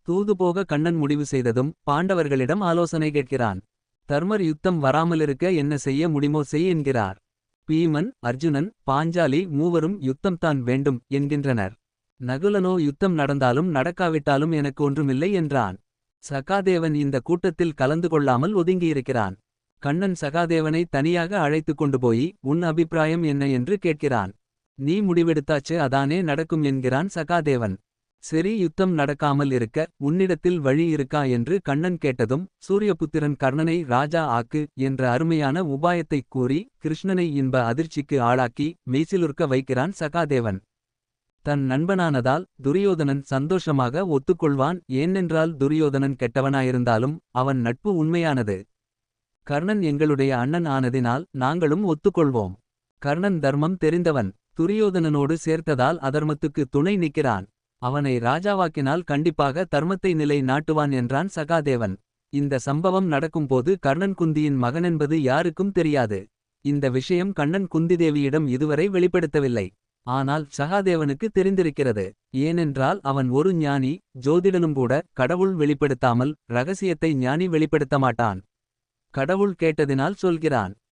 தூதுபோக கண்ணன் முடிவு செய்ததும் பாண்டவர்களிடம் ஆலோசனை கேட்கிறான். தர்மர் யுத்தம் வராமலிருக்க என்ன செய்ய முடியுமோ செய் என்கிறார். பீமன், அர்ஜுனன், பாஞ்சாலி மூவரும் யுத்தம்தான் வேண்டும் என்கின்றனர். நகுலனோ யுத்தம் நடந்தாலும் நடக்காவிட்டாலும் எனக்கு ஒன்றுமில்லை என்றான். சகாதேவன் இந்த கூட்டத்தில் கலந்து கொள்ளாமல் ஒதுங்கியிருக்கிறான். கண்ணன் சகாதேவனை தனியாக அழைத்துக் கொண்டு போய் உன் அபிப்பிராயம் என்ன என்று கேட்கிறான். நீ முடிவெடுத்தாச்சு அதானே நடக்கும் என்கிறான் சகாதேவன். சரி யுத்தம் நடக்காமல் இருக்க உன்னிடத்தில் வழி இருக்கா என்று கண்ணன் கேட்டதும் சூரியபுத்திரன் கர்ணனை ராஜா ஆக்கு என்ற அருமையான உபாயத்தைக் கூறி கிருஷ்ணனை இன்ப அதிர்ச்சிக்கு ஆளாக்கி மெய்சிலுர்க்க வைக்கிறான் சகாதேவன். தன் நண்பனானதால் துரியோதனன் சந்தோஷமாக ஒத்துக்கொள்வான். ஏனென்றால் துரியோதனன் கெட்டவனாயிருந்தாலும் அவன் நட்பு உண்மையானது. கர்ணன் எங்களுடைய அண்ணன் ஆனதினால் நாங்களும் ஒத்துக்கொள்வோம். கர்ணன் தர்மம் தெரிந்தவன். துரியோதனனோடு சேர்த்ததால் அதர்மத்துக்கு துணை நிற்கிறான். அவனை ராஜாவாக்கினால் கண்டிப்பாக தர்மத்தை நிலை நாட்டுவான் என்றான் சகாதேவன். இந்த சம்பவம் நடக்கும்போது கர்ணன் குந்தியின் மகனென்பது யாருக்கும் தெரியாது. இந்த விஷயம் கண்ணன் குந்திதேவியிடம் இதுவரை வெளிப்படுத்தவில்லை. ஆனால் சகாதேவனுக்கு தெரிந்திருக்கிறது. ஏனென்றால் அவன் ஒரு ஞானி. ஜோதிடனும்கூட கடவுள் வெளிப்படுத்தாமல் ரகசியத்தை ஞானி வெளிப்படுத்த மாட்டான். கடவுள் கேட்டதினால் சொல்கிறான்.